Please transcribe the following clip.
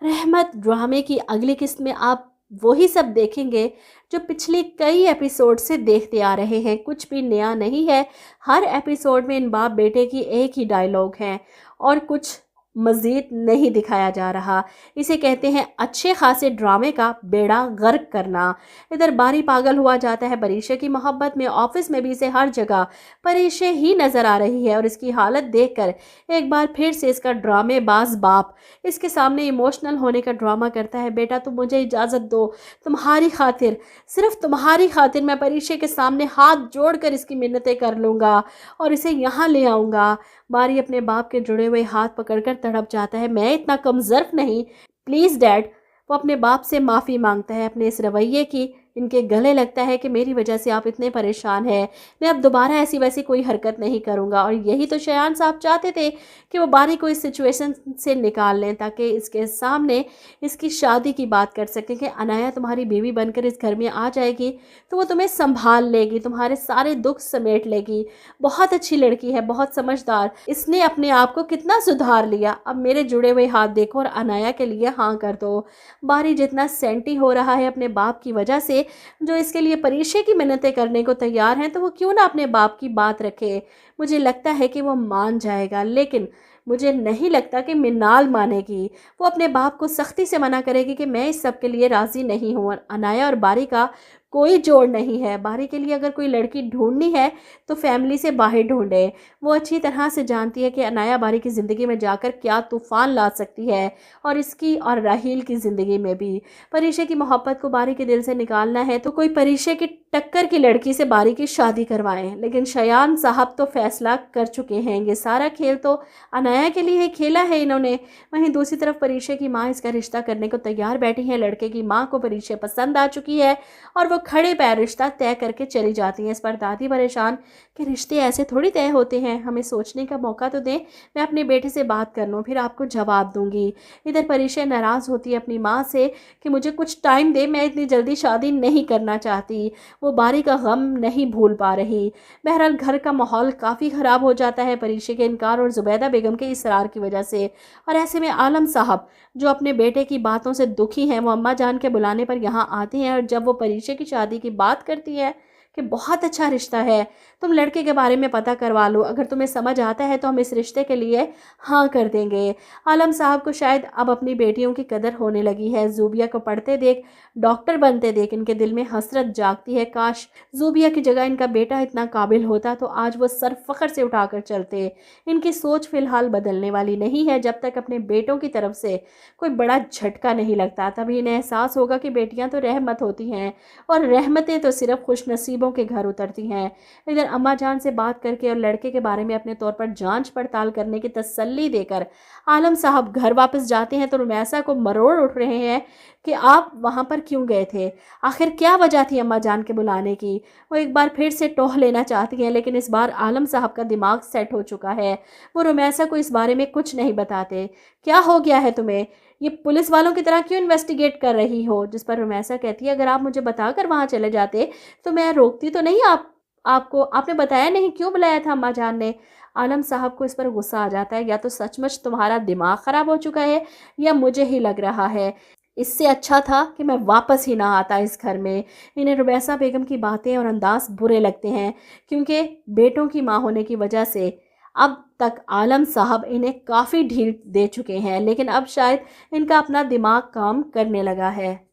रहमत ड्रामे की अगली किस्त में आप वही सब देखेंगे जो पिछले कई एपिसोड से देखते आ रहे हैं। कुछ भी नया नहीं है। हर एपिसोड में इन बाप बेटे की एक ही डायलॉग है और कुछ मज़ीद नहीं दिखाया जा रहा। इसे कहते हैं अच्छे खासे ड्रामे का बेड़ा गर्क करना। इधर बारी पागल हुआ जाता है परीशा की मोहब्बत में। ऑफिस में भी इसे हर जगह परीशा ही नज़र आ रही है और इसकी हालत देखकर एक बार फिर से इसका ड्रामेबाज बाप इसके सामने इमोशनल होने का ड्रामा करता है। बेटा तुम मुझे इजाज़त दो, तुम्हारी खातिर, सिर्फ तुम्हारी खातिर मैं परीक्षा के सामने हाथ जोड़कर इसकी मिन्नतें कर लूँगा और इसे यहाँ ले आऊँगा। बारी अपने बाप के जुड़े हुए हाथ पकड़कर तड़प जाता है। मैं इतना कमज़र्फ नहीं, प्लीज़ डैड। वो अपने बाप से माफ़ी मांगता है अपने इस रवैये की। इनके गले लगता है कि मेरी वजह से आप इतने परेशान हैं, मैं अब दोबारा ऐसी वैसी कोई हरकत नहीं करूँगा। और यही तो शयान साहब चाहते थे कि वो बारी को इस सिचुएशन से निकाल लें ताकि इसके सामने इसकी शादी की बात कर सकें कि अनाया तुम्हारी बीवी बनकर इस घर में आ जाएगी तो वो तुम्हें संभाल लेगी, तुम्हारे सारे दुख समेट लेगी। बहुत अच्छी लड़की है, बहुत समझदार, इसने अपने आप को कितना सुधार लिया। अब मेरे जुड़े हुए हाथ देखो और अनाया के लिए हाँ कर दो। बारी जितना सेंटी हो रहा है अपने बाप की वजह से, जो इसके लिए परीक्षा की मिन्नतें करने को तैयार हैं, तो वो क्यों ना अपने बाप की बात रखे। मुझे लगता है कि वो मान जाएगा, लेकिन मुझे नहीं लगता कि मिनाल मानेगी। वो अपने बाप को सख्ती से मना करेगी कि मैं इस सब के लिए राज़ी नहीं हूँ। अनाया और बारी का कोई जोड़ नहीं है। बारी के लिए अगर कोई लड़की ढूंढनी है तो फैमिली से बाहर ढूंढे। वो अच्छी तरह से जानती है कि अनाया बारी की ज़िंदगी में जाकर क्या तूफ़ान ला सकती है और इसकी और राहील की ज़िंदगी में भी। परीक्षा की मोहब्बत को बारी के दिल से निकालना है तो कोई परीक्षा की टक्कर की लड़की से बारी की शादी करवाएं। लेकिन शयान साहब तो फैसला कर चुके हैं, ये सारा खेल तो अनाया के लिए खेला है इन्होंने। वहीं दूसरी तरफ परीक्षा की माँ इसका रिश्ता करने को तैयार बैठी है। लड़के की माँ को परीक्षा पसंद आ चुकी है और वो खड़े पैर रिश्ता तय करके चली जाती हैं। इस पर दादी परेशान कि रिश्ते ऐसे थोड़ी तय होते हैं, हमें सोचने का मौका तो दें, मैं अपने बेटे से बात कर लूँ फिर आपको जवाब दूंगी। इधर परीक्षा नाराज़ होती है अपनी माँ से कि मुझे कुछ टाइम दे, मैं इतनी जल्दी शादी नहीं करना चाहती। वो बारी का गम नहीं भूल पा रही। बहरहाल घर का माहौल काफ़ी ख़राब हो जाता है परीक्षा के इनकार और जुबैदा बेगम के इसरार की वजह से। और ऐसे में आलम साहब जो अपने बेटे की बातों से दुखी हैं, वो अम्मा जान के बुलाने पर यहाँ आते हैं। और जब वो परीक्षा की शादी की बात करती है कि बहुत अच्छा रिश्ता है, तुम लड़के के बारे में पता करवा लो, अगर तुम्हें समझ आता है तो हम इस रिश्ते के लिए हाँ कर देंगे। आलम साहब को शायद अब अपनी बेटियों की कदर होने लगी है। जूबिया को पढ़ते देख, डॉक्टर बनते देख इनके दिल में हसरत जागती है। काश जूबिया की जगह इनका बेटा इतना काबिल होता तो आज वो सर फख्र से उठाकर चलते। इनकी सोच फ़िलहाल बदलने वाली नहीं है जब तक अपने बेटों की तरफ से कोई बड़ा झटका नहीं लगता। तभी इन्हें एहसास होगा कि बेटियां तो रहमत होती हैं और रहमतें तो सिर्फ खुशनसीबों के घर उतरती हैं। इधर अम्मा जान से बात करके और लड़के के बारे में अपने तौर पर जांच पड़ताल करने की तसल्ली देकर आलम साहब घर वापस जाते हैं तो रुमैसा को मरोड़ उठ रहे हैं कि आप वहाँ पर क्यों गए थे, आखिर क्या वजह थी अम्मा जान के बुलाने की। वो एक बार फिर से टोह लेना चाहती हैं, लेकिन इस बार आलम साहब का दिमाग सेट हो चुका है। वो रुमैसा को इस बारे में कुछ नहीं बताते। क्या हो गया है तुम्हें, ये पुलिस वालों की तरह क्यों इन्वेस्टिगेट कर रही हो। जिस पर रुमैसा कहती है अगर आप मुझे बताकर वहाँ चले जाते तो मैं रोकती तो नहीं। आपको आपने बताया नहीं, क्यों बुलाया था अम्मा जान ने। आलम साहब को इस पर गुस्सा आ जाता है, या तो सचमुच तुम्हारा दिमाग ख़राब हो चुका है या मुझे ही लग रहा है। इससे अच्छा था कि मैं वापस ही ना आता इस घर में। इन्हें रुबैसा बेगम की बातें और अंदाज बुरे लगते हैं क्योंकि बेटों की माँ होने की वजह से अब तक आलम साहब इन्हें काफ़ी ढील दे चुके हैं, लेकिन अब शायद इनका अपना दिमाग काम करने लगा है।